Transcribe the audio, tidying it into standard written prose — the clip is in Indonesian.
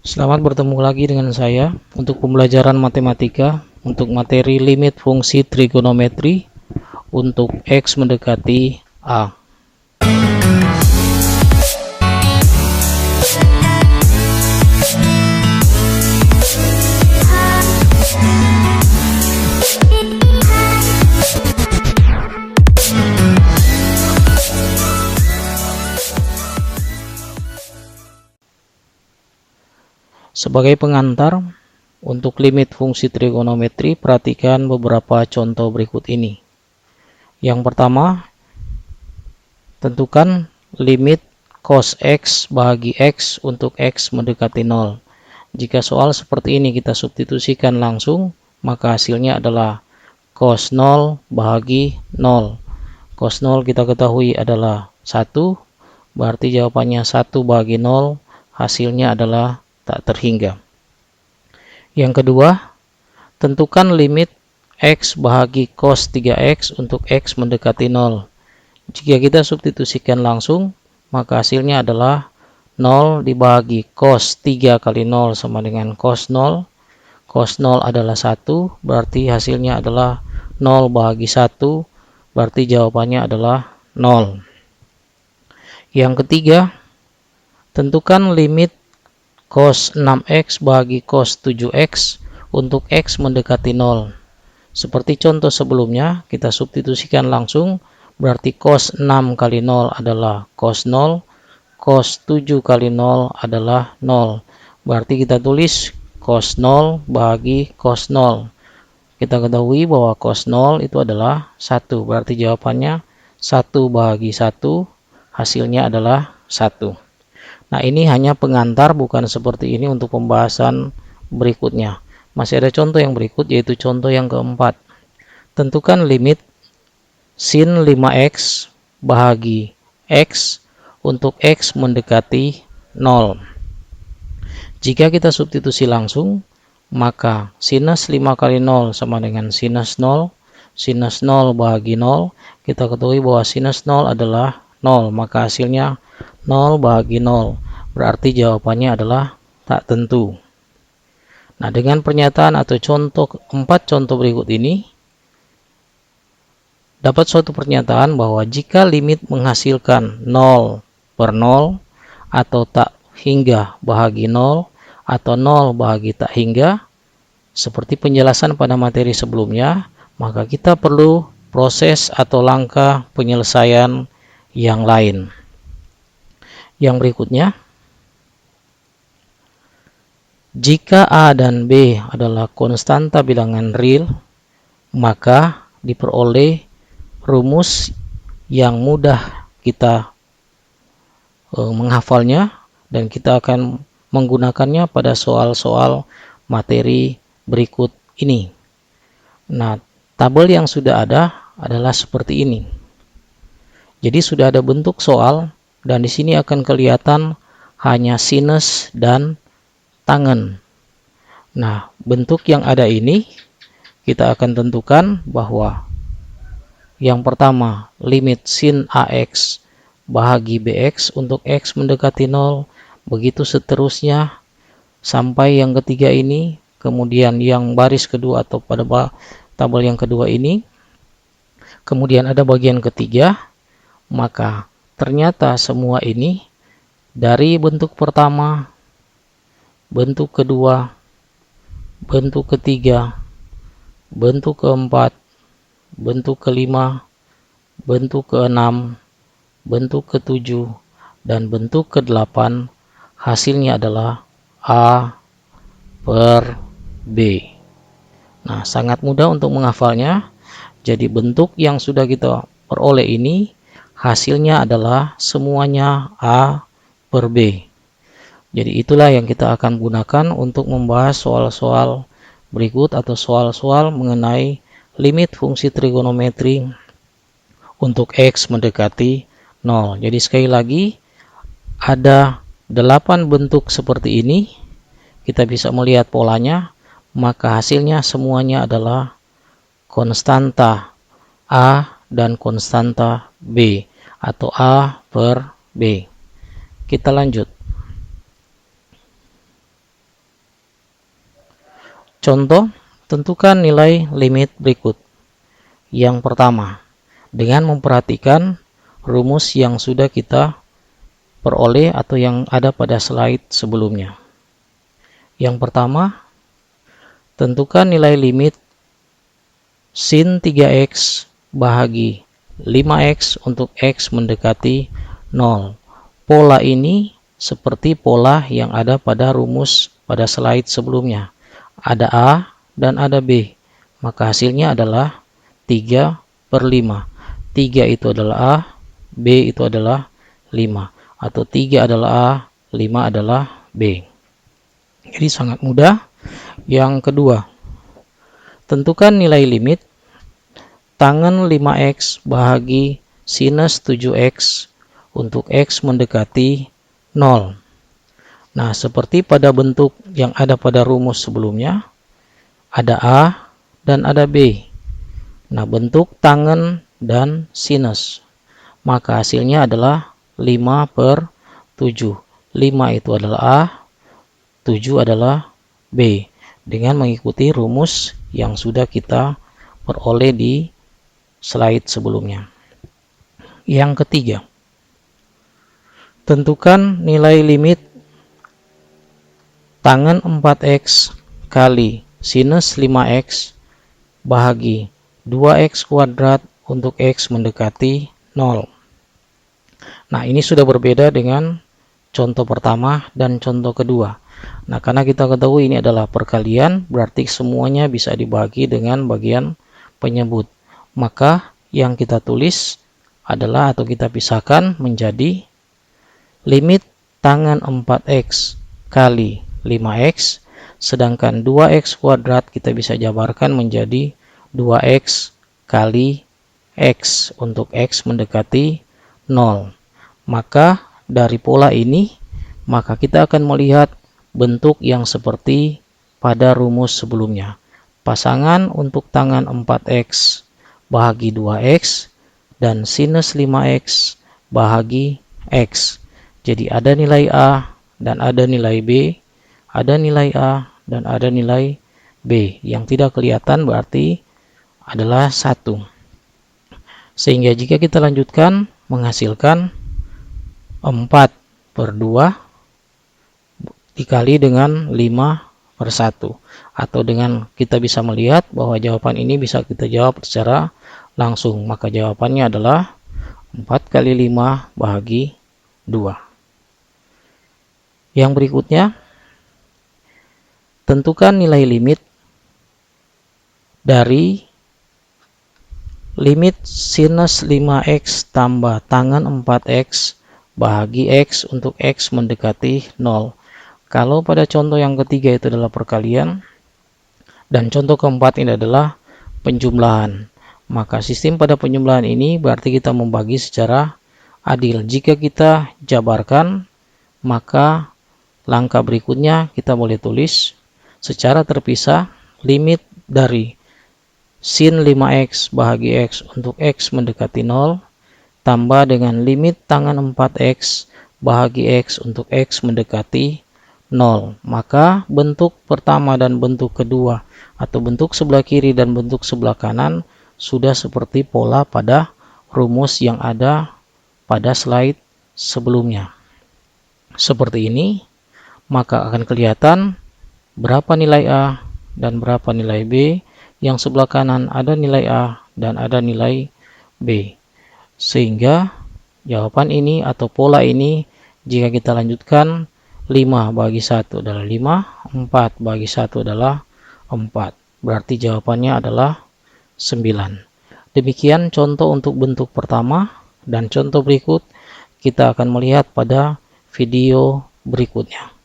Selamat bertemu lagi dengan saya untuk pembelajaran matematika untuk materi limit fungsi trigonometri untuk X mendekati A. Sebagai pengantar, untuk limit fungsi trigonometri, perhatikan beberapa contoh berikut ini. Yang pertama, tentukan limit cos X bahagi X untuk X mendekati 0. Jika soal seperti ini kita substitusikan langsung, maka hasilnya adalah cos 0 bahagi 0. Cos 0 kita ketahui adalah 1, berarti jawabannya 1 bahagi 0, hasilnya adalah tak terhingga. Yang kedua, tentukan limit X bahagi cos 3X untuk X mendekati 0. Jika kita substitusikan langsung, maka hasilnya adalah 0 dibagi cos 3 kali 0 sama dengan cos 0. Cos 0 adalah 1, berarti hasilnya adalah 0 bahagi 1, berarti jawabannya adalah 0. Yang ketiga, tentukan limit cos 6X bahagi cos 7X untuk X mendekati 0. Seperti contoh sebelumnya, kita substitusikan langsung, berarti cos 6 kali 0 adalah cos 0, cos 7 kali 0 adalah 0. Berarti kita tulis cos 0 bahagi cos 0. Kita ketahui bahwa cos 0 itu adalah 1, berarti jawabannya 1 bahagi 1, hasilnya adalah 1. Nah, ini hanya pengantar, bukan seperti ini untuk pembahasan berikutnya. Masih ada contoh yang berikut, yaitu contoh yang keempat. Tentukan limit sin 5X bahagi X untuk X mendekati 0. Jika kita substitusi langsung, maka sinus 5 kali 0 sama dengan sinus 0. Sinus 0 bahagi 0, kita ketahui bahwa sinus 0 adalah 0, maka hasilnya 0 bahagi 0, berarti jawabannya adalah tak tentu. Nah, dengan pernyataan atau contoh 4 contoh berikut ini, dapat suatu pernyataan bahwa jika limit menghasilkan 0 per 0, atau tak hingga bahagi 0, atau 0 bahagi tak hingga, seperti penjelasan pada materi sebelumnya, maka kita perlu proses atau langkah penyelesaian yang lain. Yang berikutnya, jika A dan B adalah konstanta bilangan real, maka diperoleh rumus yang mudah kita menghafalnya, dan kita akan menggunakannya pada soal-soal materi berikut ini. Nah, tabel yang sudah ada adalah seperti ini. Jadi sudah ada bentuk soal, dan di sini akan kelihatan hanya sinus dan tangen. Nah, bentuk yang ada ini kita akan tentukan bahwa yang pertama, limit sin AX bahagi BX untuk X mendekati 0, begitu seterusnya sampai yang ketiga ini, kemudian yang baris kedua atau pada tabel yang kedua ini, kemudian ada bagian ketiga. Maka ternyata semua ini dari bentuk pertama, bentuk kedua, bentuk ketiga, bentuk keempat, bentuk kelima, bentuk keenam, bentuk ketujuh, dan bentuk kedelapan, hasilnya adalah A per B. Nah, sangat mudah untuk menghafalnya. Jadi bentuk yang sudah kita peroleh ini, hasilnya adalah semuanya A per B. Jadi itulah yang kita akan gunakan untuk membahas soal-soal berikut atau soal-soal mengenai limit fungsi trigonometri untuk X mendekati 0. Jadi sekali lagi, ada 8 bentuk seperti ini. Kita bisa melihat polanya, maka hasilnya semuanya adalah konstanta A dan konstanta B, atau A per B. Kita lanjut. Contoh, tentukan nilai limit berikut. Yang pertama, dengan memperhatikan rumus yang sudah kita peroleh atau yang ada pada slide sebelumnya. Yang pertama, tentukan nilai limit sin 3x bahagi 5x untuk x mendekati 0. Pola ini seperti pola yang ada pada rumus pada slide sebelumnya. Ada A dan ada B. Maka hasilnya adalah 3/5. 3 itu adalah A, B itu adalah 5. Atau 3 adalah A, 5 adalah B. Jadi sangat mudah. Yang kedua, tentukan nilai limit tangen 5x bahagi sinus 7x untuk x mendekati 0. Nah, seperti pada bentuk yang ada pada rumus sebelumnya, ada A dan ada B. Nah, bentuk tangen dan sinus. Maka hasilnya adalah 5/7. 5 itu adalah A, 7 adalah B. Dengan mengikuti rumus yang sudah kita peroleh di slide sebelumnya. Yang ketiga, tentukan nilai limit tangen 4x kali sinus 5x bahagi 2x kuadrat untuk x mendekati 0. Nah, ini sudah berbeda dengan contoh pertama dan contoh kedua. Nah, karena kita ketahui ini adalah perkalian, berarti semuanya bisa dibagi dengan bagian penyebut. Maka yang kita tulis adalah atau kita pisahkan menjadi limit tangen 4x kali 5x, sedangkan 2x kuadrat kita bisa jabarkan menjadi 2x kali x untuk x mendekati 0. Maka dari pola ini, maka kita akan melihat bentuk yang seperti pada rumus sebelumnya. Pasangan untuk tangan 4x bahagi 2x dan sinus 5x bahagi x. Jadi ada nilai A dan ada nilai B, ada nilai A dan ada nilai B. Yang tidak kelihatan berarti adalah 1. Sehingga jika kita lanjutkan menghasilkan 4/2 dikali dengan 5/1. Atau dengan kita bisa melihat bahwa jawaban ini bisa kita jawab secara langsung. Maka jawabannya adalah 4 kali 5 bahagi 2. Yang berikutnya, tentukan nilai limit dari limit sinus 5x tambah tangen 4x bahagi x untuk x mendekati 0. Kalau pada contoh yang ketiga itu adalah perkalian dan contoh keempat ini adalah penjumlahan, maka sistem pada penjumlahan ini berarti kita membagi secara adil. Jika kita jabarkan, maka langkah berikutnya kita boleh tulis secara terpisah limit dari sin 5x bahagi x untuk x mendekati 0 tambah dengan limit tangen 4x bahagi x untuk x mendekati 0. Maka bentuk pertama dan bentuk kedua atau bentuk sebelah kiri dan bentuk sebelah kanan sudah seperti pola pada rumus yang ada pada slide sebelumnya. Seperti ini, maka akan kelihatan berapa nilai A dan berapa nilai B. Yang sebelah kanan ada nilai A dan ada nilai B. Sehingga jawaban ini atau pola ini jika kita lanjutkan, 5 bagi 1 adalah 5, 4 bagi 1 adalah 4. Berarti jawabannya adalah 9. Demikian contoh untuk bentuk pertama, dan contoh berikut kita akan melihat pada video berikutnya.